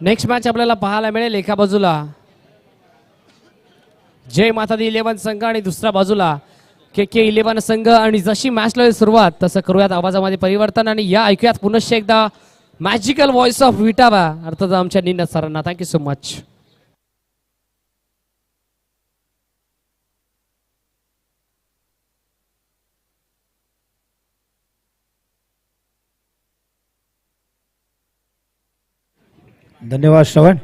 Next match आपल्याला पाहायला मिळेल. एका बाजूला जय माता दी 11 संघ आणि दुसऱ्या बाजूला के 11 संघ. आणि जशी मॅचला सुरुवात तसं करूयात आवाजामध्ये परिवर्तन आणि या ऐकूयात पुनश्च एकदा मॅजिकल व्हॉइस ऑफ विटावा अर्थात आमच्या निनाद सरांना. Thank you so much. धन्यवाद श्रवण.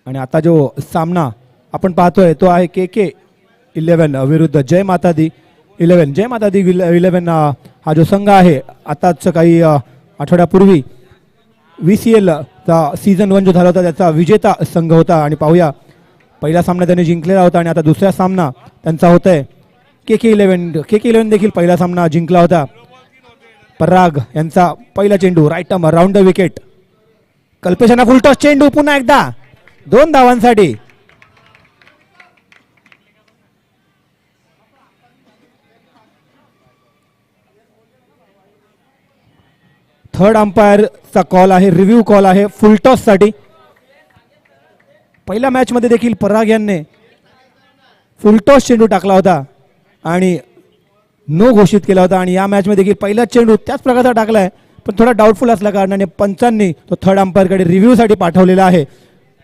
आणि आता जो सामना आपण पाहतोय तो आहे के 11 विरुद्ध जय माता दी 11. जय माता दी 11 हा जो संघ आहे आताच काही आठवड्यापूर्वी VCL चा सीझन 1 जो झाला होता त्याचा विजेता संघ होता. आणि पाहूया पहिला सामना त्यांनी जिंकलेला होता आणि आता दुसरा सामना त्यांचा होत आहे के 11 देखील पहिला सामना जिंकला होता. पराग यांचा पहिला चेंडू right arm round the wicket. कल्पेशांना फुल टॉस चेंडू पुन्हा एकदा 2 धावांसाठी. थर्ड अंपायरचा कॉल आहे, रिव्ह्यू कॉल आहे फुल टॉस साठी. पहिल्या मॅच मध्ये देखील पराग यांनी फुल टॉस चेंडू टाकला होता आणि नो घोषित केला होता. आणि या मॅच मध्ये देखील पहिला चेंडू त्याच प्रकारचा टाकलाय पण थोडा डाऊटफुल असल्या कारणाने पंचांनी तो थर्ड अंपायरकडे रिव्ह्यू साठी पाठवलेला आहे.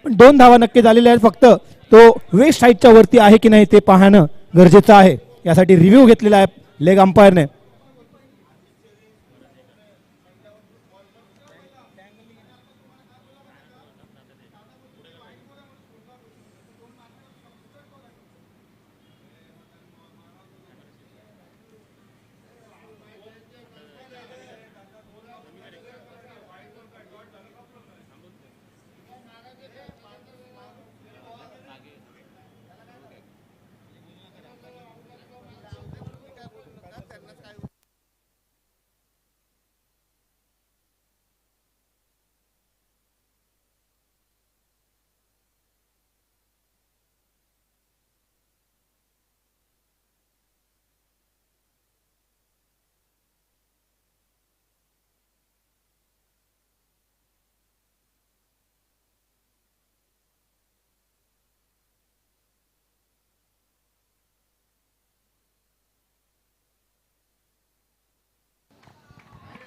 पण 2 धावा नक्की झालेल्या आहेत. फक्त तो वेस्ट साईडच्या वरती आहे की नाही ते पाहणं गरजेचं आहे. यासाठी रिव्ह्यू घेतलेला आहे लेग अंपायरने.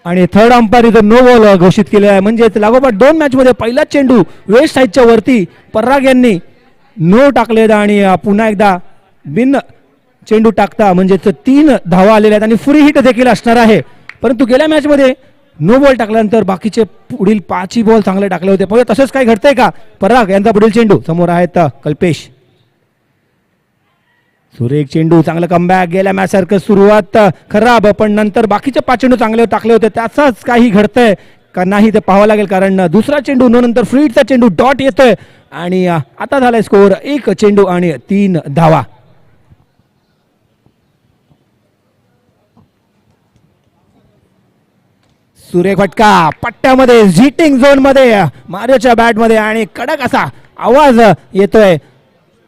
आणि थर्ड अंपायर इथं नो बॉल घोषित केलेला आहे. म्हणजे लागोपाठ 2 मॅच मध्ये पहिला चेंडू वेस्ट साईडच्या वरती पराग यांनी नो टाकले आणि पुन्हा एकदा बिन चेंडू टाकता म्हणजे 3 धावा आलेल्या आहेत आणि फ्री हिट देखील असणार आहे. परंतु गेल्या मॅच मध्ये नो बॉल टाकल्यानंतर बाकीचे पुढील 5 बॉल चांगले टाकले होते. पाहूया तसंच काही घडतंय का. पराग यांचा पुढील चेंडू समोर आहेत कल्पेश. सुरेख चेंडू चांगलं कमबॅक. गेल्या मॅच सारखं सुरुवात खराब पण नंतर बाकीचे 5 चेंडू चांगले टाकले होते. त्याचाच काही घडतंय का नाही ते पाहावं लागेल कारण दुसरा चेंडू नो नंतर फ्री हिटचा चेंडू डॉट येतोय आणि आता झालाय स्कोर 1 चेंडू आणि 3 धावा. सुरेख फटका पट्ट्यामध्ये झिटिंग झोन मध्ये मारिओच्या बॅट मध्ये आणि कडक असा आवाज येतोय.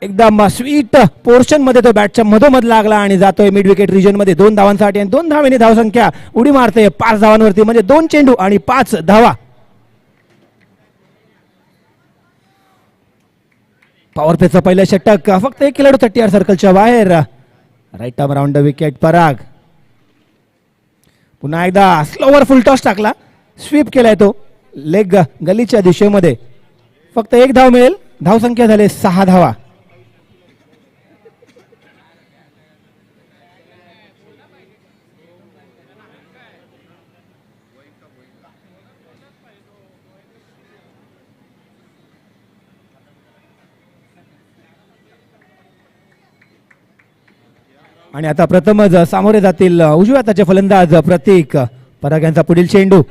एकदम स्वीट पोर्शन मध्ये तो बॅटच्या मधोमध लागला आणि जातोय मिड विकेट रिजन मध्ये 2 धावांसाठी. आणि 2 धावांनी धावसंख्या उडी मारते 5 धावांवरती म्हणजे 2 चेंडू आणि 5 धावा. पॉवर प्लेचं पहिलं षटक फक्त 1 खेळाडू 30 सर्कलच्या बाहेर. Right arm round the wicket Parag. पुन्हा एकदा स्लोवर फुल टॉस टाकला. स्वीप केलाय तो लेग गलीच्या दिशेमध्ये. फक्त 1 धाव मिळेल. धावसंख्या झाले 6 धावा. आणि आता प्रथमच सामोरे जातील उजव्या हाताचे फलंदाज प्रतीक पराग यांचा पुढील चेंडू.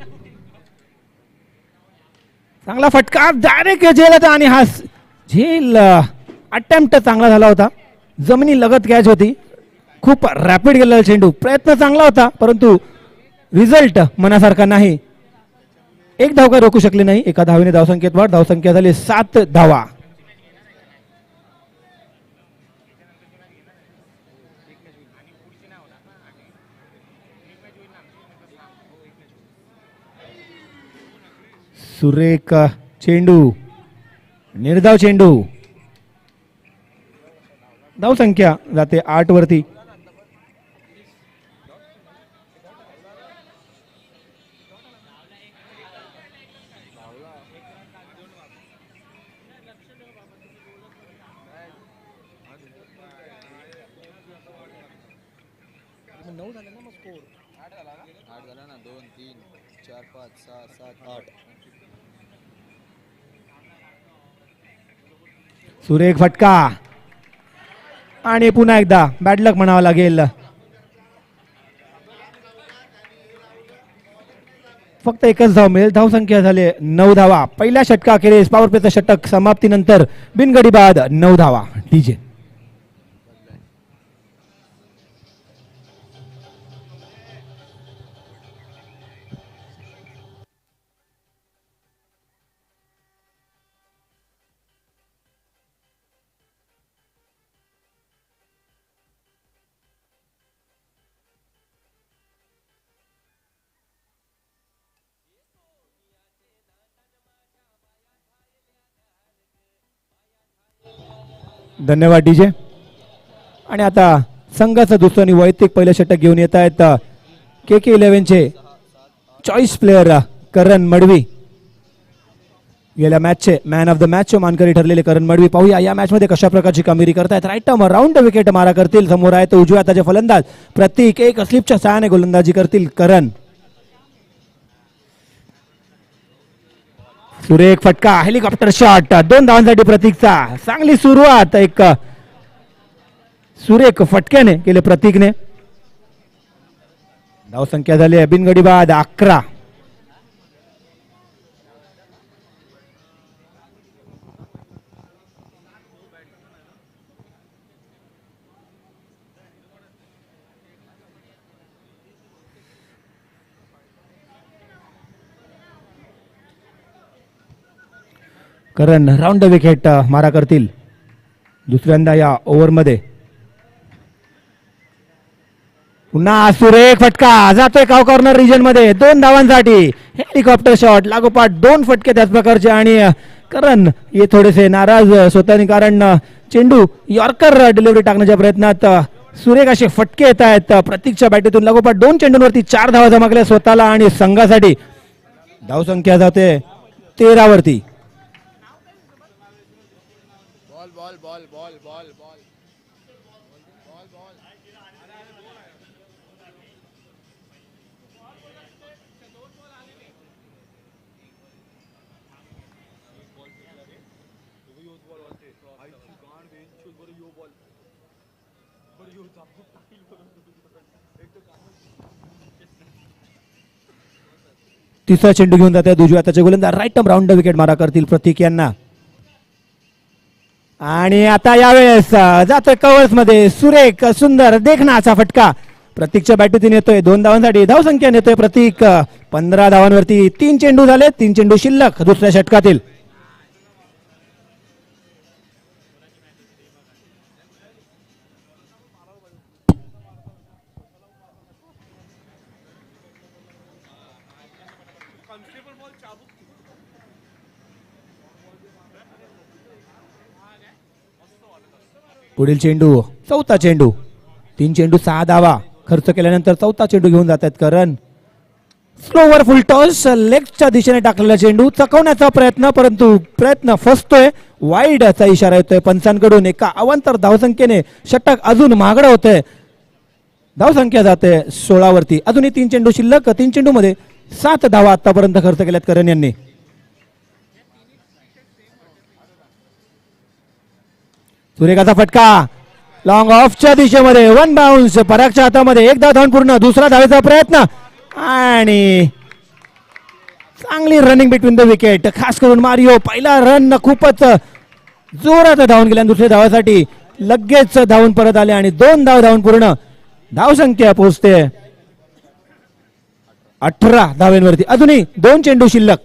चांगला फटका डायरेक्ट झेल होता आणि हा झेल अटेम्प्ट चांगला झाला होता. जमिनी लगत कॅच होती. खूप रॅपिड गेलेला चेंडू. प्रयत्न चांगला होता परंतु रिझल्ट मनासारखा नाही. एक धाव काय रोखू शकले नाही. एका धावेने धावसंख्येत वाढ. धावसंख्या झाली 7 धावा. सुरेख चेंडू. निर्धाव चेंडू. धावसंख्या जाते 8 वरती. सुरेख फटका आणि पुन्हा एकदा बॅड लक म्हणावं लागेल. फक्त एकच धाव मिळेल. धावसंख्या झाले 9 धावा. पहिल्या षटकाखेरीज पॉवर प्लेचं षटक समाप्तीनंतर बिनगडी बाद 9 धावा. डीजे धन्यवाद डीजे. आणि आता संघाचं दुसरं आणि वैयक्तिक पहिलं षटक घेऊन येत आहेत KK11चे चॉईस प्लेअर करण मडवी. गेल्या मॅचचे मॅन ऑफ द मॅच मानकरी ठरलेले करण मडवी. पाहूया या मॅच मध्ये कशा प्रकारची कामगिरी करतायत. राईट टर्म राऊंड विकेट मारा करतील. समोर आहे तो उजव्या हाताचे फलंदाज प्रतीक. एक स्लिपच्या सहाय्याने गोलंदाजी करतील करण. सुरेख फटका. Helicopter shot. 2 धावांसाठी प्रतीकचा. चांगली सुरुवात एक सुरेख फटक्याने केले प्रतीकने. धावसंख्या झाली बिनगडी बाद 11. करण राऊंड विकेट मारा करतील दुसऱ्यांदा या ओव्हरमध्ये. पुन्हा सुरेख फटका जातोय काव कॉर्नर रिजन मध्ये 2 धावांसाठी. हेलिकॉप्टर शॉट लागोपाठ 2 फटके त्याच प्रकारचे. आणि करण हे थोडेसे नाराज स्वतःने कारण चेंडू यॉर्कर डिलिव्हरी टाकण्याच्या प्रयत्नात सुरेख असे फटके येत आहेत प्रतीकच्या बॅटीतून. लागोपाठ 2 चेंडूंवरती 4 धावा जमा केल्या स्वतःला आणि संघासाठी. धावसंख्या जाते 13 वरती. तिसरा चेंडू घेऊन जातात उजव्या हाताचे गोलंदाज. राईट टर्म राऊंड विकेट मारा करतील प्रतीक यांना. आणि आता यावेळेस जातोय कव्हर्स मध्ये सुरेख सुंदर देखनाचा फटका प्रतीकच्या बॅटीतून येतोय. 2 धावांसाठी धावसंख्या नेतोय प्रतीक 15 धावांवरती. 3 चेंडू झाले. 3 चेंडू शिल्लक दुसऱ्या षटकातील. पुढील चेंडू चौथा चेंडू. 3 चेंडू 6 धावा खर्च केल्यानंतर चौथा चेंडू घेऊन जातात करण. स्लोवर फुल टॉस लेगच्या दिशेने टाकलेला चेंडू चकवण्याचा प्रयत्न परंतु प्रयत्न फसतोय. वाईडचा इशारा येतोय पंचांकडून. एका अवांतर धावसंख्येने षटक अजून महागडं होतंय. धावसंख्या जाते 16 वरती. अजूनही 3 चेंडू शिल्लक. 3 चेंडू मध्ये 7 धावा आतापर्यंत खर्च केल्यात करण यांनी. सुरेखाचा फटका लॉंग ऑफच्या दिशेमध्ये वन बाउन्स. परागच्या हातामध्ये एक धाव धावून पूर्ण. दुसरा धावेचा प्रयत्न आणि चांगली रनिंग बिटवीन द विकेट. खास करून मारिओ पहिला रन खूपच जोरात धावून गेल्या. दुसऱ्या धावासाठी लगेच धावून परत आले आणि 2 धाव धावून पूर्ण. धावसंख्या पोहोचते 18 धावेंवरती. अजूनही 2 चेंडू शिल्लक.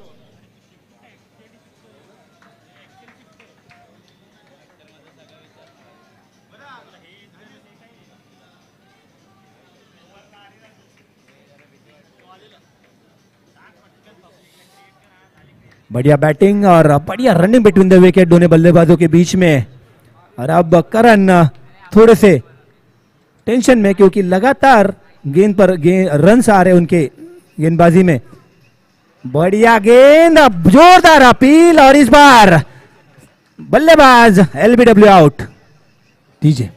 बढ़िया बैटिंग और बढ़िया रनिंग बिटवीन द विकेट दोनों बल्लेबाजों के बीच में. और अब करण थोड़े से टेंशन में क्योंकि लगातार गेंद पर रन्स आ रहे उनके गेंदबाजी में. बढ़िया गेंद. जोरदार अपील और इस बार बल्लेबाज एलबीडब्ल्यू आउट. दीजिए.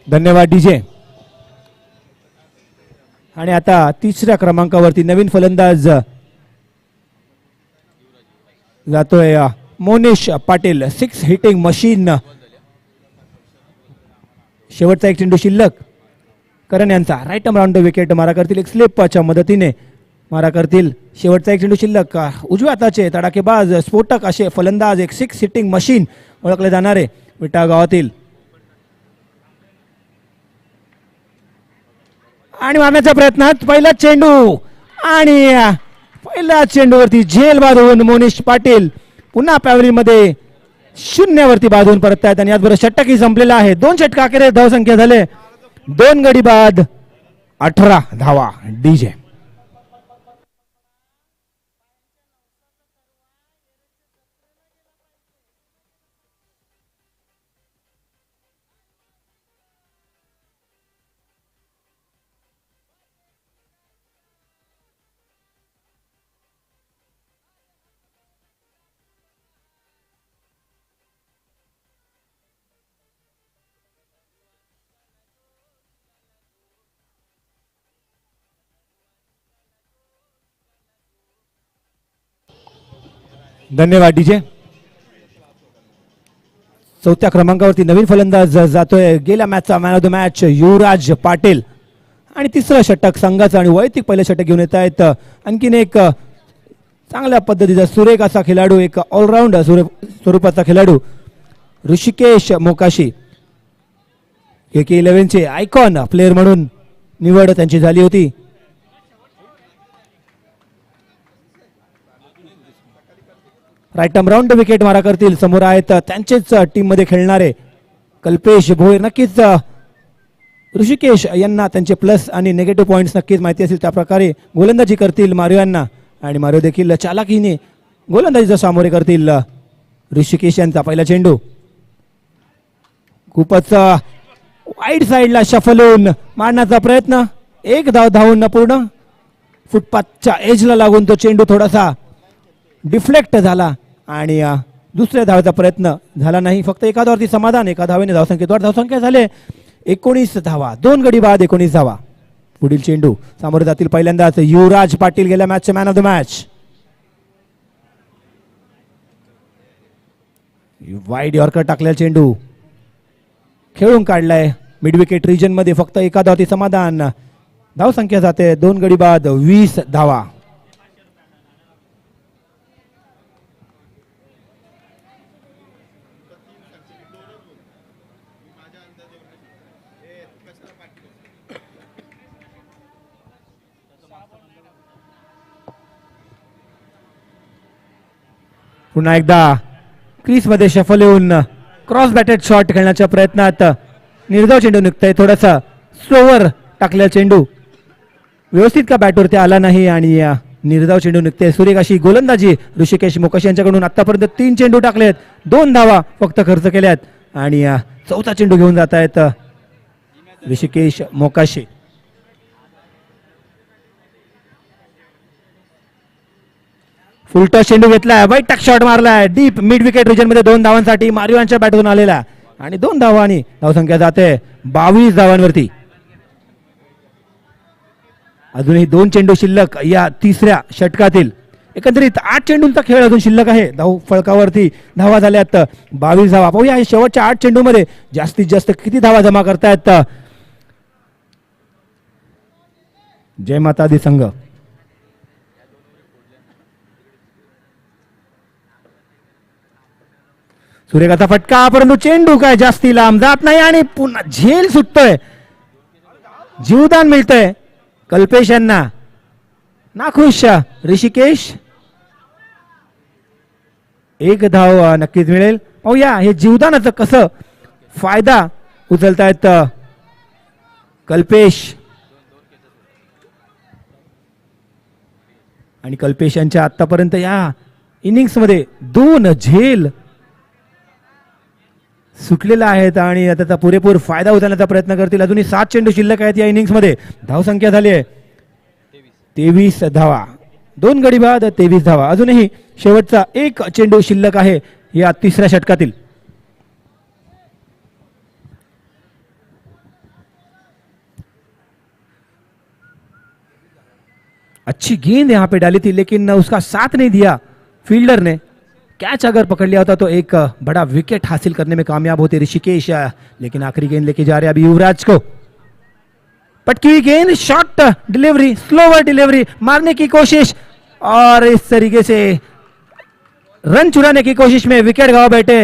धन्यवाद डीजे. आणि आता तिसऱ्या क्रमांकावरती नवीन फलंदाज जातोय मोनिश पाटील. 6 heating machine. शेवटचा एक चेंडू शिल्लक. करण यांचा right arm round the wicket मारा करतील. एक स्लिपच्या मदतीने मारा करतील. शेवटचा एक चेंडू शिल्लक. उजव्या हाताचे तडाखेबाज स्फोटक असे फलंदाज. एक 6 हिटिंग मशीन ओळखले जाणारे विटा गावातील. आणि मारण्याच्या प्रयत्नात पहिला चेंडू आणि पहिल्या चेंडूवरती झेल बांधून मोनिश पाटील पुन्हा पॅवलीमध्ये 0वरती बांधून परत आहेत. आणि याचबरोबर षटकही संपलेला आहे. 2 षटक अखेर धावसंख्या झाले 2 गडी बाद 18 धावा. डीजे. धन्यवाद डीजे. 4थ्या क्रमांकावरती नवीन फलंदाज जातोय. गेल्या मॅचचा मॅन ऑफ द मॅच युवराज पाटील. आणि तिसरं षटक संघाचं आणि वैयक्तिक पहिलं षटक घेऊन येत आहेत. आणखीन एक चांगल्या पद्धतीचा सुरेख असा खेळाडू. एक ऑलराऊंड स्वरूपाचा खेळाडू ऋषिकेश मोकाशी. KK11चे आयकॉन प्लेअर म्हणून निवड त्यांची झाली होती. राईट आर्म राऊंड विकेट मारा करतील. समोर आहेत त्यांचेच टीम मध्ये खेळणारे कल्पेश भोईर. नक्कीच ऋषिकेश यांना त्यांचे प्लस आणि निगेटिव्ह पॉइंट्स नक्कीच माहिती असतील. त्या प्रकारे गोलंदाजी करतील मारिओ यांना. आणि मारिओ देखील चालाकीने गोलंदाजीचा सामोरे करतील ऋषिकेश यांचा. पहिला चेंडू खूपच वाईड साईडला शफल होऊन मारण्याचा प्रयत्न. 1 धाव धावून पूर्ण. फुटपाथच्या एजला लागून तो चेंडू थोडासा डिफ्लेक्ट झाला आणि दुसऱ्या धावेचा प्रयत्न झाला नाही. फक्त एका धावावरती समाधान. एका धावेने धावसंख्येत धावसंख्या झाले 19 धावा. 2 गडी बाद 19 धावा. पुढील चेंडू सामोरे जातील पहिल्यांदाच युवराज पाटील. गेल्या मॅचचे man of the match. Wide yorker टाकलेला चेंडू खेळून काढलाय मिड विकेट रिजन मध्ये. फक्त एका धावावरती समाधान. धावसंख्या जाते 2 गडी बाद 20 धावा. पुन्हा एकदा क्रीज मध्ये शफल येऊन क्रॉस बॅटेड शॉट खेळण्याच्या प्रयत्नात निर्धाव चेंडू निघतोय, थोडासा स्लोवर टाकलेला चेंडू व्यवस्थित का बॅटवरती आला नाही आणि निर्धाव चेंडू निघते. सुरेख अशी गोलंदाजी ऋषिकेश मोकाशी यांच्याकडून. आतापर्यंत 3 चेंडू टाकलेत, 2 धावा फक्त खर्च केल्यात आणि चौथा चेंडू घेऊन जात आहेत ऋषिकेश मोकाशी. फुलटॉस चेंडू घेतलाय, वाईट टक शॉट मारलाय डीप मिड विकेट रिजन मध्ये 2 धावांसाठी मारिओ यांच्या बॅटवरून आलेला आणि 2 धावा आणि धावसंख्या जाते 22 धावांवरती. अजूनही 2 चेंडू शिल्लक या तिसऱ्या षटकातील. एकंदरीत 8 चेंडूंचा खेळ अजून शिल्लक आहे. धाव फळकावरती धावा झाल्यात 22 धावा. पाहूया हे शेवटच्या 8 चेंडू मध्ये जास्तीत जास्त किती धावा जमा करतायत जय माता दी संघ. सूर्यकाचा फटका, परंतु चेंडू काय जास्ती लांब जात नाही आणि पुन्हा झेल सुटतोय, जीवदान मिळतंय कल्पेश यांना. नाखुश ऋषिकेश, 1 धाव नक्कीच मिळेल. पाहूया हे जीवदानाचं कसं फायदा उचलतायत कल्पेश. आणि कल्पेश यांच्या आतापर्यंत या इनिंग्स मध्ये 2 झेल सुटलेला आहेत आणि त्याचा पुरेपूर फायदा उचलण्याचा प्रयत्न करतील. अजूनही 7 चेंडू शिल्लक आहेत या इनिंग्स मध्ये. धावसंख्या झाली आहे 23 धावा, 2 गडी बाद 23 धावा. अजूनही शेवटचा 1 चेंडू शिल्लक आहे या तिसऱ्या षटकातील. अच्छी गेंद यहाँ पे डाली थी लेकिन उसका साथ नहीं दिया फील्डर ने. कैच अगर पकड़ लिया होता तो एक बड़ा विकेट हासिल करने में कामयाब होते ऋषिकेश, लेकिन आखिरी गेंद लेके जा रहे अभी युवराज को. पटकी हुई गेंद, शॉर्ट डिलीवरी, स्लोवर डिलीवरी, मारने की कोशिश और इस तरीके से रन चुराने की कोशिश में विकेट गवा बैठे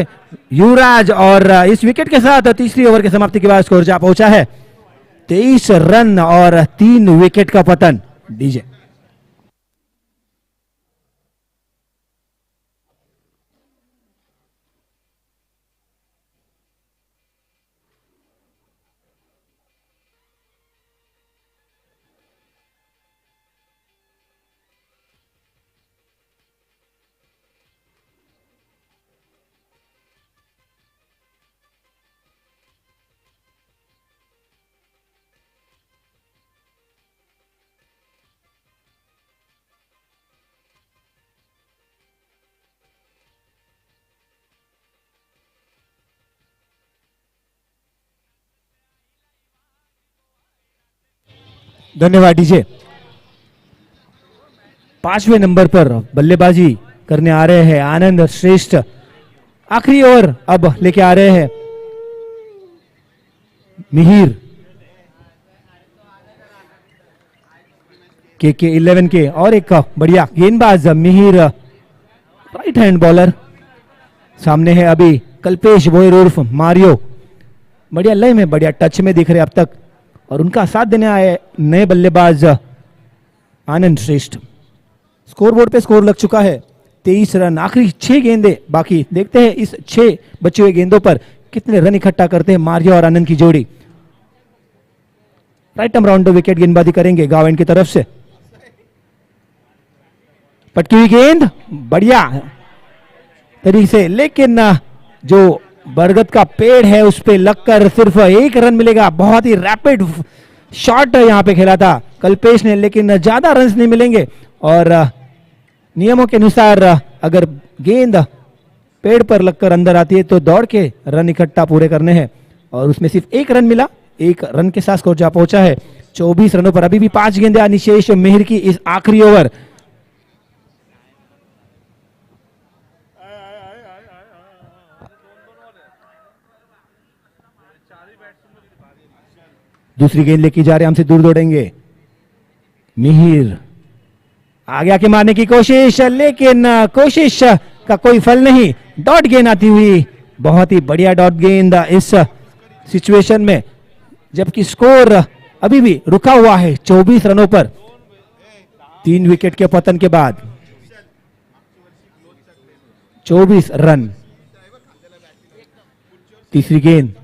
युवराज. और इस विकेट के साथ तीसरी ओवर की समाप्ति के बाद स्कोर जा पहुंचा है 23 रन और 3 विकेट का पतन. डीजे धन्यवाद डीजे. 5वें नंबर पर बल्लेबाजी करने आ रहे हैं आनंद श्रेष्ठ. आखिरी ओवर अब लेके आ रहे हैं मिहिर के 11 के. और एक बढ़िया गेंदबाज मिहिर राइट हैंड बॉलर. सामने है अभी कल्पेश बोयर उर्फ मारियो. बढ़िया लय में, बढ़िया टच में दिख रहे अब तक. और उनका साथ देने आए नए बल्लेबाज आनंद श्रेष्ठ. स्कोरबोर्ड पे स्कोर लग चुका है 23 रन. आखिरी 6 गेंदे बाकी. देखते हैं इस 6 बचे हुए गेंदों पर कितने रन इकट्ठा करते हैं मारिया और आनंद की जोड़ी. राइट आर्म राउंड विकेट गेंदबाजी करेंगे गावेंड की तरफ से. पटकी हुई गेंद बढ़िया तरीके से, लेकिन जो बरगद का पेड़ है उस पे लगकर सिर्फ 1 रन मिलेगा. बहुत ही रैपिड शॉट यहां पे खेला था कल्पेश ने, लेकिन ज्यादा रन नहीं मिलेंगे. और नियमों के अनुसार अगर गेंद पेड़ पर लगकर अंदर आती है तो दौड़ के रन इकट्ठा पूरे करने हैं. और उसमें सिर्फ 1 रन मिला. 1 रन के साथ स्कोर जा पहुंचा है 24 रनों पर. अभी भी 5 गेंदें आनी शेष मिहिर की इस आखिरी ओवर. दूसरी गेंद लेके जा रहे, हमसे दूर दौड़ेंगे मिहिर. आगे आके मारने की कोशिश, लेकिन कोशिश का कोई फल नहीं. डॉट गेंद आती हुई, बहुत ही बढ़िया डॉट गेंद इस सिचुएशन में, जबकि स्कोर अभी भी रुका हुआ है 24 रनों पर 3 विकेट के पतन के बाद. 24 रन. तीसरी गेंद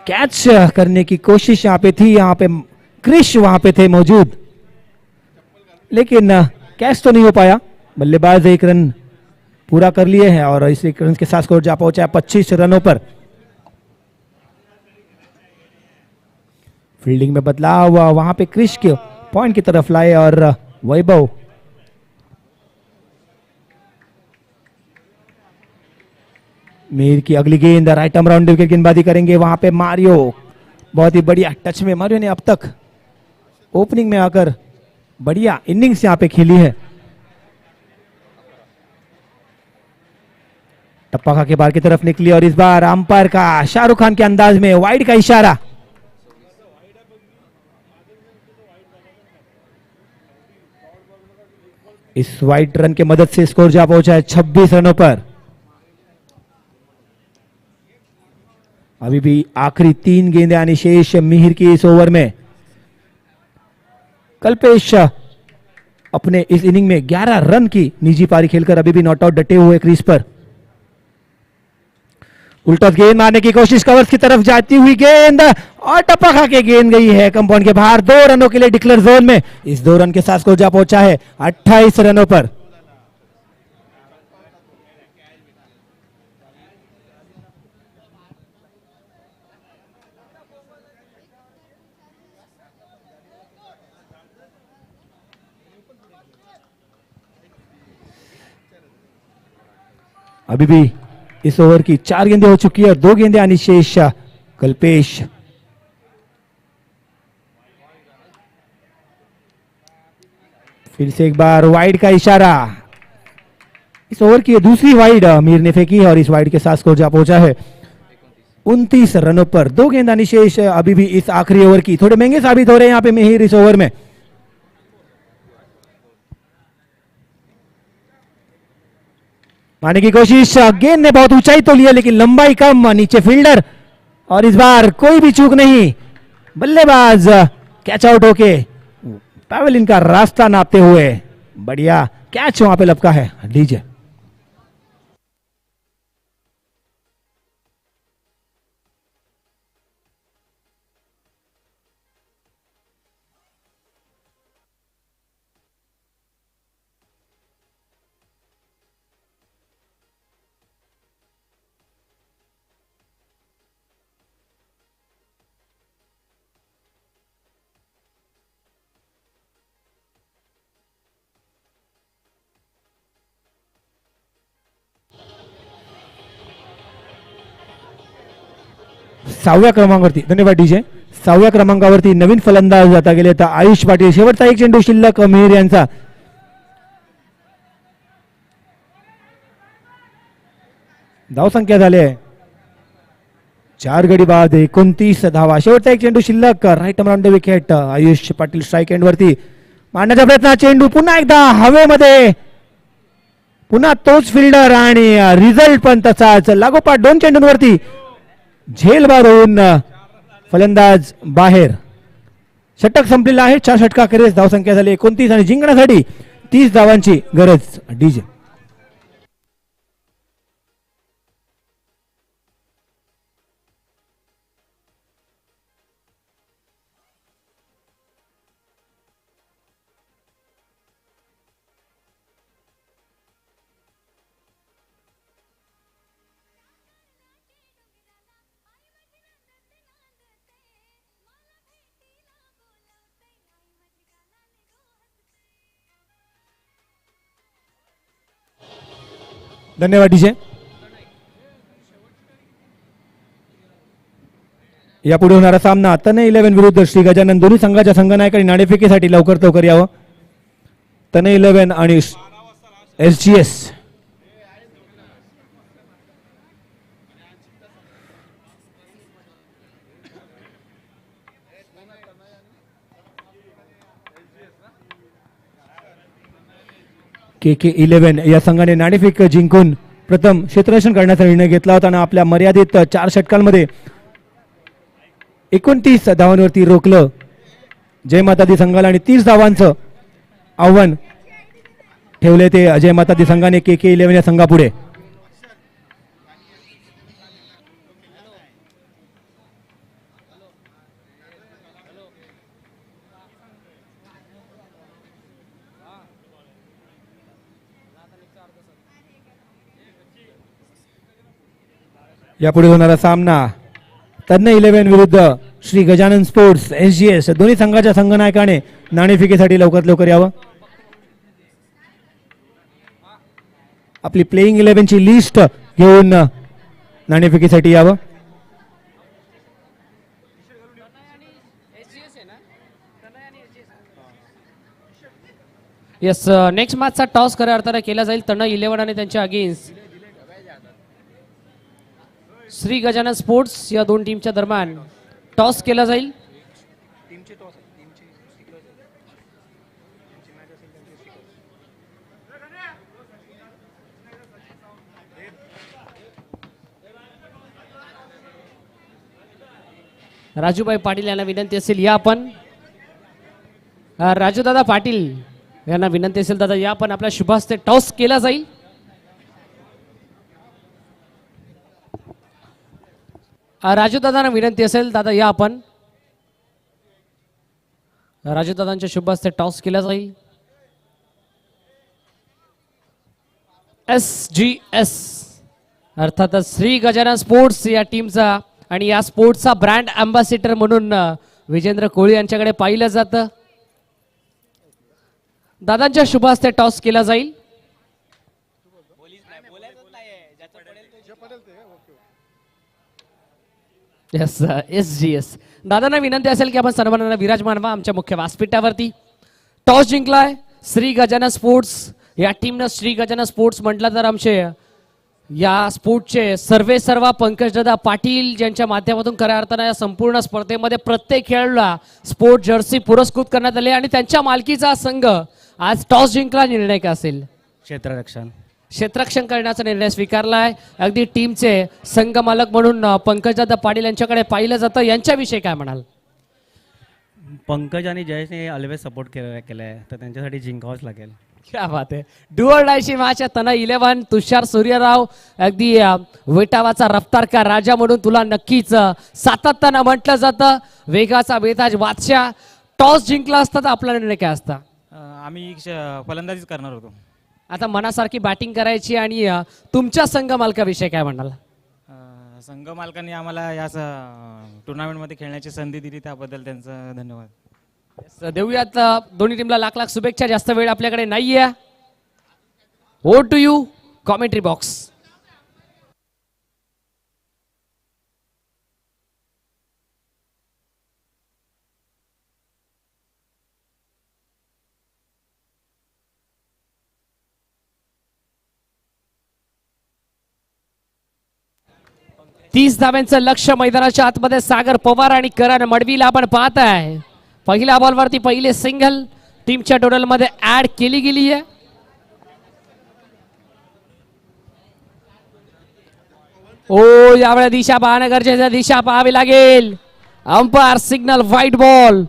कैच करने की कोशिश यहाँ पे थी, यहाँ पे क्रिश वहां पे थे मौजूद, लेकिन कैच तो नहीं हो पाया। बल्लेबाज एक रन पूरा कर लिए हैं और इस एक रन के साथ स्कोर जा पहुंचा है 25 रनों पर। फील्डिंग में बदलाव वहां पे क्रिश के पॉइंट की तरफ लाए और वैभव मीर की अगली गेंद राइट आर्म राउंड विकेट गेंदबाजी करेंगे। वहां पे मारियो बहुत ही बढ़िया टच में, मारियो ने अब तक ओपनिंग में आकर बढ़िया इनिंग्स यहां पे खेली है। टप्पा खा के बाहर की तरफ निकली और इस बार अंपायर का शाहरुख खान के अंदाज में वाइड का इशारा। इस वाइड रन के मदद से स्कोर जा पहुंचा है 26 रनों पर। अभी भी आखिरी 3 गेंदें आनी शेष मिहिर की इस ओवर में। कल्पेश अपने इस इनिंग में 11 रन की निजी पारी खेलकर अभी भी नॉट आउट डटे हुए क्रीज पर। उल्टा गेंद मारने की कोशिश, कवर्स की तरफ जाती हुई गेंद और टप्पा खा के गेंद गई है कंपाउंड के बाहर। 2 रनों के लिए डिक्लेयर जोन में। इस 2 रन के साथ स्कोर जा पहुंचा है 28 रनों पर। अभी भी इस ओवर की 4 गेंदें हो चुकी है और 2 गेंदें आनी शेष। कल्पेश फिर से एक बार वाइड का इशारा। इस ओवर की दूसरी वाइड मीर ने फेंकी है और इस वाइड के साथ स्कोर जा पहुंचा है 29 रनों पर। 2 गेंद आनी शेष अभी भी इस आखिरी ओवर की। थोड़े महंगे साबित हो रहे हैं यहाँ पे मिहिर इस ओवर में। मारने की कोशिश, गेंद ने बहुत ऊंचाई तो लिया लेकिन लंबाई कम, नीचे फील्डर और इस बार कोई भी चूक नहीं। बल्लेबाज कैच आउट होके पैवेलियन का रास्ता नापते हुए बढ़िया कैच वहां पे लपका है। लीजिए सहाव्या क्रमांकावरती, धन्यवाद डीजे, 6व्या क्रमांकावरती नवीन फलंदाज जाता गेले तर आयुष पाटील। शेवटचा एक चेंडू शिल्लक मिहिर यांचा। धावसंख्या झाली आहे 4 गडी बाद 29 धावा। शेवटचा एक चेंडू शिल्लक right arm round the wicket. Ayush Patil strike end वरती मारण्याचा प्रयत्न, चेंडू पुन्हा एकदा हवेमध्ये, पुन्हा तोच फिल्डर आणि रिझल्ट पण तसाच। लागोपाठ 2 चेंडूंवरती झेल मारून फलंदाज बाहेर। षटक संपलेला आहे, 4 षटकाखेरीज धावसंख्या झाली 29 आणि जिंकण्यासाठी 30 धावांची गरज। डीजे धन्यवाद डीजे। यापुढे होणारा सामना तनय 11 विरुद्ध श्री गजानन। दोन्ही संघाच्या संघनायकांनी नाणेफेकीसाठी लवकर यावं। तनय 11 आणि SGS। KK 11 या संघाने नाणेफेक जिंकून प्रथम क्षेत्ररक्षण करण्याचा निर्णय घेतला होता आणि आपल्या मर्यादित 4 षटकांमध्ये 29 धावांवरती रोखलं जय माता दी संघाला आणि 30 धावांचं आव्हान ठेवले ते अजय माता दी संघाने KK 11 या संघापुढे। यापुढे होणारा सामना तन्नई 11 विरुद्ध श्री गजानन स्पोर्ट्स SGS. दोन्ही संघाच्या संघनायकाने नाणेफेकीसाठी लवकरात लवकर यावं. आपली प्लेइंग 11 ची लिस्ट घेऊन नाणेफेकीसाठी यावं. येस, नेक्स्ट मॅचचा टॉस खऱ्या अर्थाने केला जाईल तन्नई 11 आणि त्यांच्या अगेन्स्ट श्री गजानन स्पोर्ट्स या दोन टीमच्या दरम्यान टॉस केला जाईल. राजूभाई पाटील यांना विनंती असेल या आपण. राजूदादा पाटील यांना विनंती असेल दादा या पण आपल्या शुभास्ते टॉस केला जाईल. राजूदादांना विनंती असेल दादा या आपण. राजूदादांच्या शुभास्ते टॉस केला जाईल. SGS अर्थातच श्री गजानन स्पोर्ट्स या टीमचा आणि या स्पोर्ट्सचा ब्रँड अँबॅसिडर म्हणून विजेंद्र कोळी यांच्याकडे पाहिलं जातं. दादांच्या शुभास्ते टॉस केला जाईल. येस, SGS दादांना विनंती असेल की आपण सर्वांना विराजमान व्हा आमच्या मुख्य व्यासपीठावरती. टॉस जिंकलाय श्री गजानन स्पोर्ट्स या टीमनं. श्री गजानन स्पोर्ट्स म्हटलं तर आमचे या स्पोर्टचे सर्वा पंकजदादा पाटील ज्यांच्या माध्यमातून खऱ्या अर्थानं या संपूर्ण स्पर्धेमध्ये प्रत्येक खेळाडूला स्पोर्ट जर्सी पुरस्कृत करण्यात आले आणि त्यांच्या मालकीचा संघ आज टॉस जिंकला. निर्णय काय असेल? क्षेत्ररक्षण करण्याचा निर्णय स्वीकारलाय. अगदी टीमचे संघ मालक म्हणून पंकजदादा पाटील यांच्याकडे पाहिलं जातं. यांच्याविषयी काय म्हणाल? पंकज आणि जयेशने ऑलवेज सपोर्ट केलाय तर त्यांच्यासाठी जिंकावंच लागेल. क्या बात आहे. डुअल डायची मॅच तन्नई 11. तुषार सूर्यराव अगदी वेटावाचा रफ्तारकार राजा म्हणून तुला नक्कीच सातत्यानं म्हटलं जातं. वेगाचा बेताज बादशाह. टॉस जिंकला असता तर आपला निर्णय काय असता? आम्ही फलंदाजीच करणार होतो. आता मनासारखी बॅटिंग करायची आणि तुमच्या संघ मालकाविषयी काय म्हणाल? संघ मालकांनी आम्हाला या टुर्नामेंटमध्ये खेळण्याची संधी दिली त्याबद्दल त्यांचं धन्यवाद. देऊयात दोन्ही टीमला लाख लाख शुभेच्छा. जास्त वेळ आपल्याकडे नाहीये. Over to you commentary box. तीस धाव्यांचं लक्ष्य मैदानाच्या आतमध्ये सागर पवार आणि करण मडवीला आपण पाहत आहे. पहिल्या बॉलवरती पहिले सिंगल टीमच्या टोटल मध्ये ऍड केली गेली आहे. ओ यावेळी दिशा पाहणं गरजेचं. दिशा पाहावी लागेल. Umpire signal white ball.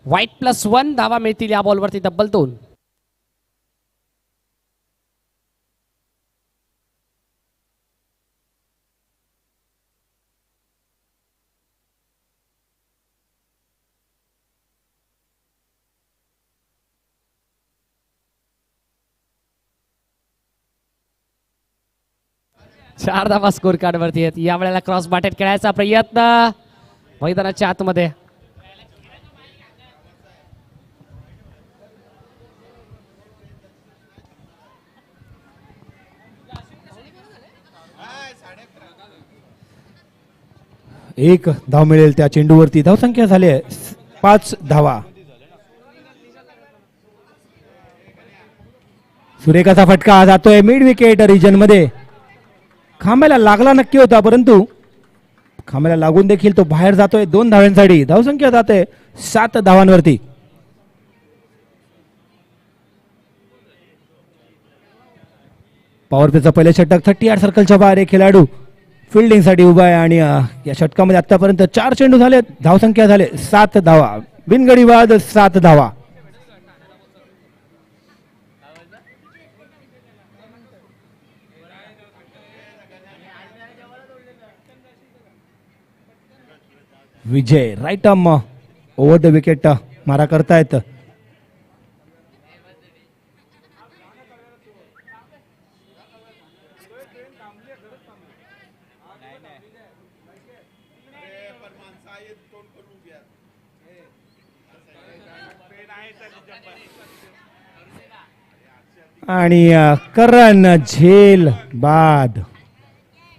White +1 धावा मिळतील या बॉलवरती तब्बल 2. चार धावा स्कोर कार्ड वरती आहेत. या वेळेला क्रॉस बाटेट खेळायचा प्रयत्न मैदानाच्या आतमध्ये. एक धाव मिळेल त्या चेंडूवरती. धावसंख्या झाली आहे 5 धावा. सुरेखाचा फटका जातोय मिड विकेट रिजन मध्ये. खांब्याला लागला नक्की होता परंतु खांब्याला लागून देखील तो बाहेर जातोय 2 धाव्यांसाठी. धावसंख्या जाते 7 धावांवरती. पॉवर प्लेचा पहिले षटक 38 सर्कलच्या बाहेर एक खेळाडू फिल्डिंग साठी उभा आहे आणि या षटकामध्ये आतापर्यंत 4 चेंडू झाले. धावसंख्या झाले 7 धावा. बिनगडी बाद 7 धावा. Vijay right arm over the wicket मारा करतायत. आणि करण झेल बाद.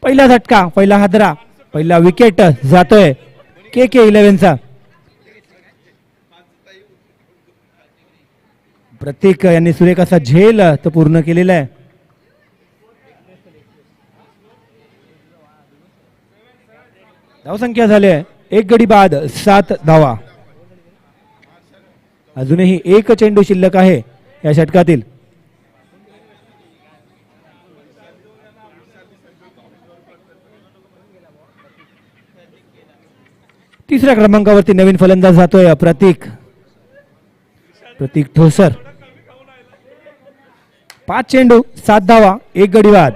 पहिला झटका, पहिला हादरा, पहिला विकेट जातोय KK11चा. प्रतीक यांनी सुरेख असा झेल तो पूर्ण केलेला आहे. धावसंख्या झाली आहे 1 गडी बाद 7 धावा. अजूनही एक चेंडू शिल्लक आहे या षटकातील. तिसऱ्या क्रमांकावरती नवीन फलंदाज जातोय प्रतीक ठोसर. 5 चेंडू 7 धावा 1 गडी बाद.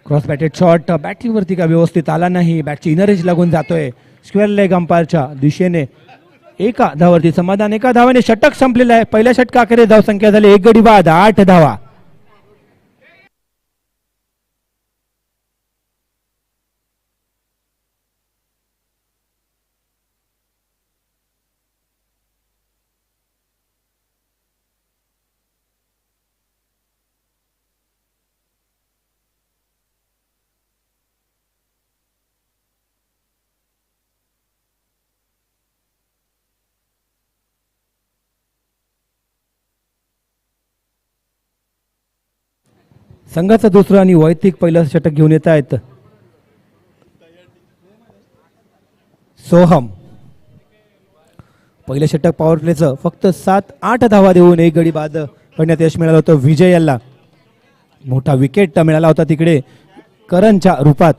क्रॉस बॅटेड शॉट बॅटिंग वरती का व्यवस्थित आला नाही. बॅटची इनर एज लागून जातोय स्क्वेअर लेग अंपायरच्या दिशेने. एका धावावरती समाधान. एका धावाने षटक संपलेलं आहे. पहिल्या षटकाखेरीज धावसंख्या झाली 1 गडी बाद 8 धावा. संघाचं दुसरं आणि वैयक्तिक पहिलं षटक घेऊन येत आहेत सोहम. पहिलं षटक पॉवर प्लेचं फक्त 7-8 धावा देऊन 1 गडी बाद करण्यात यश मिळालं होतं विजय याला. मोठा विकेट मिळाला होता तिकडे करणच्या रूपात.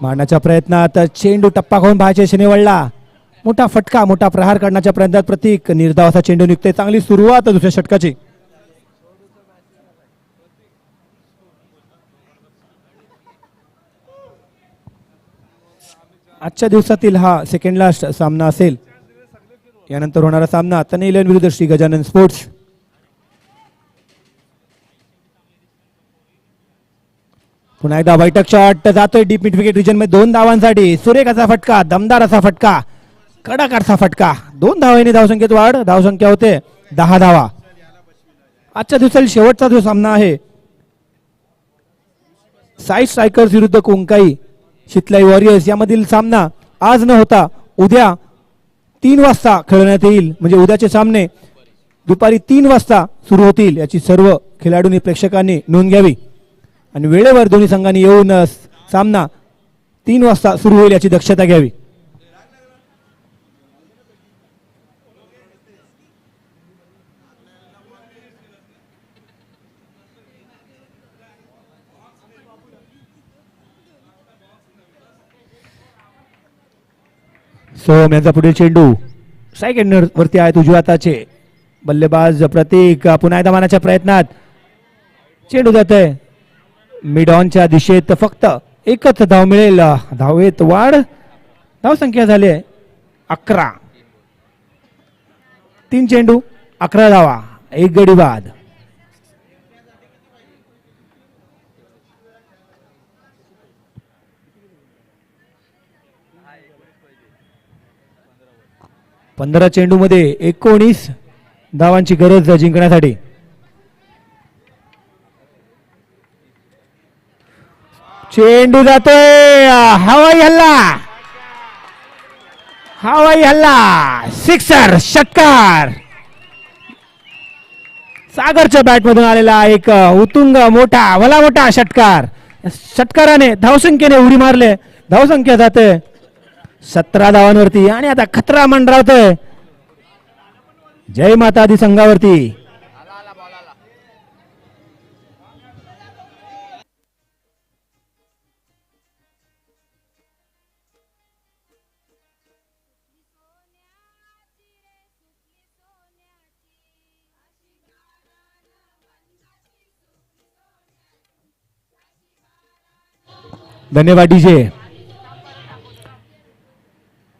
मारण्याच्या प्रयत्नात चेंडू टप्पा खाऊन बाहेरच्या दिशेने वळला. मोठा फटका, मोठा प्रहार करण्याच्या प्रयत्नात प्रतीक. निर्धाव असा चेंडू निघतोय. चांगली सुरुवात दुसऱ्या षटकाची. आजच्या दिवसातील हा सेकंड लास्ट सामना असेल. यानंतर होणारा सामना तने 11 विरुद्ध श्री गजानन स्पोर्ट्स. पुन्हा एकदा बैठक शॉट जातोय डीप मिड विकेट रिजन मध्ये 2 धावांसाठी. सुरेख असा फटका, दमदार असा फटका, कडक असा फटका. 2 धावांनी धावसंख्येत वाढ. धावसंख्या होते 10 धावा. आजच्या दिवसातील शेवटचा जो सामना आहे साई स्ट्रायकर्स विरुद्ध कोंकाई शितलाई वॉरियर्स. यामधील सामना आज न होता उद्या 3 वाजता खेळण्यात येईल. म्हणजे उद्याचे सामने दुपारी 3 वाजता सुरू होतील. याची सर्व खेळाडूंनी प्रेक्षकांनी नोंद घ्यावी. आणि वेळेवर दोन्ही संघांनी येऊन सामना 3 वाजता सुरू होईल याची दक्षता घ्यावी. सोहम यांचा पुढील चेंडू स्ट्राईक एंडर वरती आहेत उजव्या हाताचे. बल्लेबाज प्रतीक पुन्हा एकदा मारण्याच्या प्रयत्नात. चेंडू जात आहे मिड ऑनच्या दिशेत. फक्त एकच धाव मिळेल. धावेत वाढ. धावसंख्या झाली आहे 11. 3 चेंडू 11 धावा 1 गडी बाद. पंधरा चेंडू मध्ये 19 धावांची गरज जिंकण्यासाठी. चेंडू जातोय. हवाई हल्ला, हवाई हल्ला, सिक्सर, षटकार. सागरच्या बॅट मधून आलेला एक उत्तुंग मोठा भला मोठा षटकार. षटकाराने धावसंख्येने उडी मारले. धावसंख्या जाते 17 धावांवरती आणि आता खतरा मंडरावतोय जय माता दी संघावरती. धन्यवाद डीजे.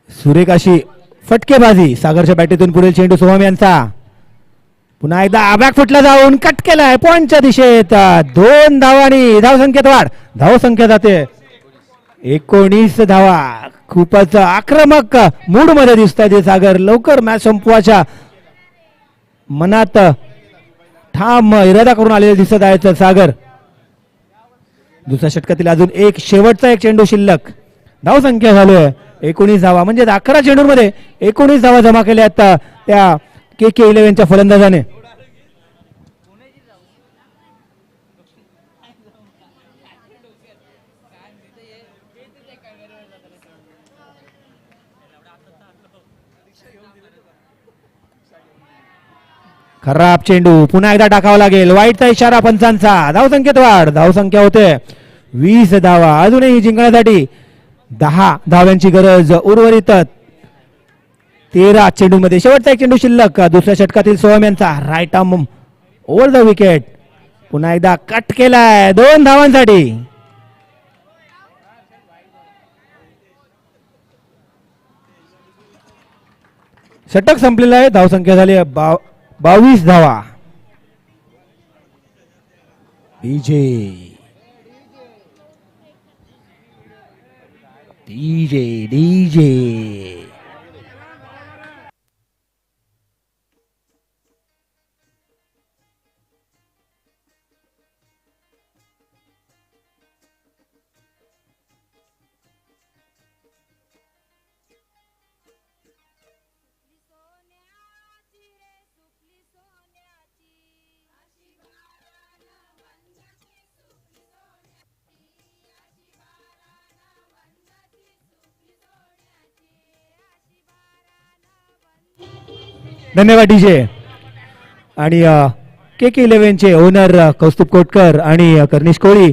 सुरेख अशी फटकेबाजी सागरच्या बॅटीतून पुढील चेंडू सोहम यांचा. पुन्हा एकदा आबॅक फुटला जाऊन कट केलाय पॉइंटच्या दिशेत. 2 धावांनी धावसंख्येत वाढ. धावसंख्या जाते 19 धावा. खूपच आक्रमक मूड मध्ये दिसत आहे सागर. लवकर मॅच संपवायच्या मनात ठाम इरादा करून आलेले दिसत आहेत सागर. दुसऱ्या षटकातील अजून एक शेवटचा एक चेंडू शिल्लक. धावसंख्या झालोय 19 धावा म्हणजे 11 चेंडूंमध्ये 19 धावा जमा केल्या आहेत त्या KK11च्या फलंदाजाने. खराब चेंडू पुन्हा एकदा टाकावा लागेल. वाईटचा इशारा पंचांचा. धावसंख्येत वाढ. धावसंख्या होते 20 धावा. अजूनही जिंकण्यासाठी 10 धाव्यांची गरज. उर्वरित 13 चेंडूमध्ये शेवटचा एक चेंडू शिल्लक. दुसऱ्या षटकातील सोहम यांचा right arm over the wicket. पुन्हा एकदा कट केलाय 2 धावांसाठी. षटक संपलेलं आहे. धावसंख्या झाली 22 धावा. डीजे डीजे डीजे धन्यवाद डीजे. आणि KK11चे ओनर कौस्तुभ कोटकर आणि कर्निश कोळी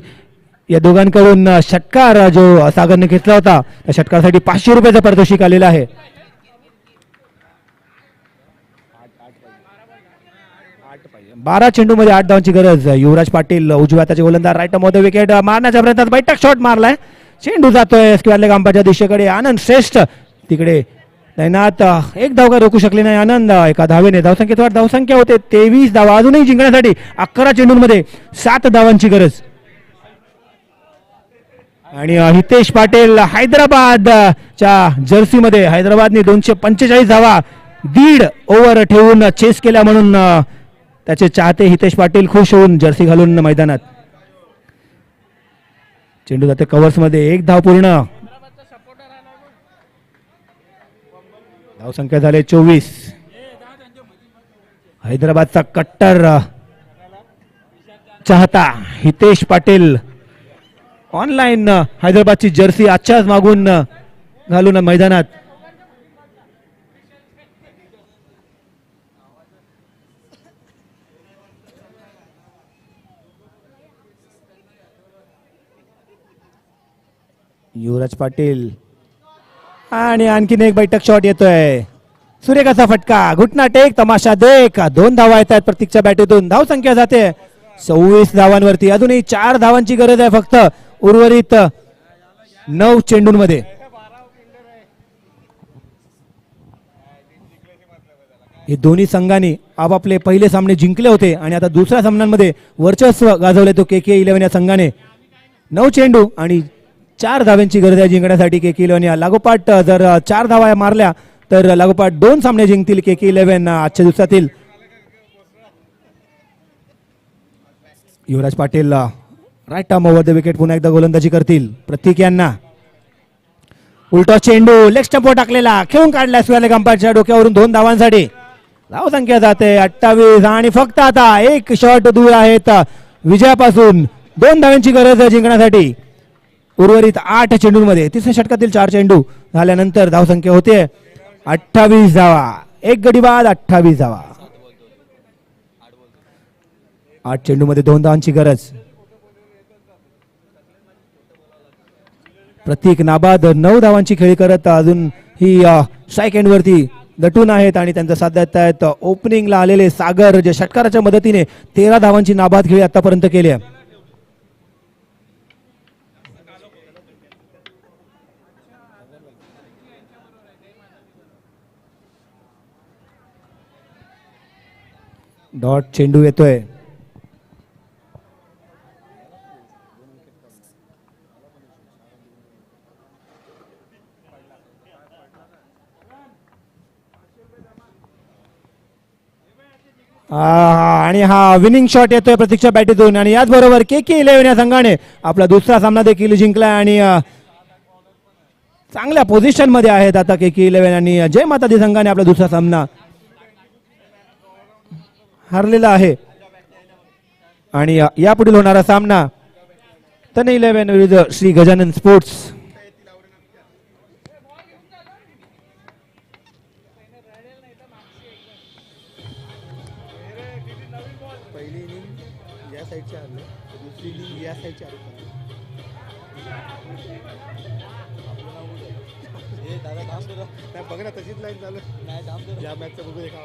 या दोघांकडून षटकार जो सागरने घेतला होता त्या षटकारासाठी 500 रुपयाचा पारितोषिक आलेला आहे. 12 चेंडूमध्ये 8 धावांची गरज. युवराज पाटील उजव्या हाताचे गोलंदाज राईट मध्ये विकेट मारण्याच्या प्रयत्नात बैठक शॉट मारलाय. चेंडू जातोय स्क्वेअरले गांपाच्या दिशेकडे. आनंद श्रेष्ठ तिकडे तैनात. एक धाव का रोखू शकले नाही आनंद. एका धावेने धावसंख्येत वाढ. धावसंख्या होते 23 धावा. अजूनही जिंकण्यासाठी 11 चेंडूंमध्ये 7 धावांची गरज. आणि हितेश पाटील हैदराबादच्या जर्सीमध्ये हैदराबादने 245 धावा 1.5 ओव्हर ठेवून चेस केल्या म्हणून त्याचे चाहते हितेश पाटील खुश होऊन जर्सी घालून मैदानात. चेंडू जाते कव्हर्स मध्ये. 1 धाव पूर्ण. धावसंख्या झाले 24. हैदराबादचा कट्टर चाहता हितेश पाटील ऑनलाईन हैदराबादची जर्सी आजच्याच मागून घालून मैदानात. युवराज पाटील आणि आणखीन एक बैठक शॉट येतोय. सूर्यकाचा फटका. घुटना टेक तमाशा देख. 2 धावा येत आहेत प्रत्येकच्या बॅटीतून. धावसंख्या जाते 26 धावांवरती. अजूनही 4 धावांची गरज आहे फक्त उर्वरित 9 चेंडूंमध्ये. हे दोन्ही संघांनी आपापले पहिले सामने जिंकले होते आणि आता दुसऱ्या सामन्यांमध्ये वर्चस्व गाजवले तो KK11 या संघाने. 9 चेंडू आणि 4 धाव्यांची गरज आहे जिंकण्यासाठी KK11 या. लागोपाठ जर 4 धावा मारल्या तर लागोपाठ 2 सामने जिंकतील KK11 आजच्या दिवसातील. Yuvraj Patil right arm over the wicket पुन्हा एकदा गोलंदाजी करतील. प्रतीक यांना उलटा चेंडू लेग स्टंपवर टाकलेला खेळून काढला स्क्वेअर अंपायरच्या डोक्यावरून 2 धावांसाठी. धावसंख्या जाते 28 आणि फक्त आता 1 शॉट दूर आहेत विजयापासून. 2 धावांची गरज आहे जिंकण्यासाठी. उर्वरित 8 चेंडूंमध्ये तिसऱ्या षटकातील 4 चेंडू झाल्यानंतर धावसंख्या होते 28 धावा. एक गडी बाद, 28 धावा. 8 चेंडूमध्ये 2 धावांची गरज. प्रत्येक नाबाद 9 धावांची खेळी करत अजून ही स्ट्राईक एंड वरती दटून आहेत आणि त्यांचा साथ देत आहेत ओपनिंगला आलेले सागर, जे षटकाराच्या मदतीने 13 धावांची नाबाद खेळी आतापर्यंत केली आहे. डॉट चेंडू येतोय. आणि हा विनिंग शॉट येतोय प्रतीक्षा बॅटीतून आणि याचबरोबर KK11 या संघाने आपला दुसरा सामना देखील जिंकला आणि चांगल्या पोझिशन मध्ये आहेत आता KK11 आणि जय माता दी संघाने आपला दुसरा सामना हरलेला आहे. आणि यापुढील होणारा सामना तन 11 विरुद्ध श्री गजानन स्पोर्ट्स. पहिली इनिंग या साईडच्या हरले, दुसरी इनिंग या साईडच्या हरले. हे दादा काम करा, बघ ना तशीच लाईन चालू. या मॅचचं बघू एका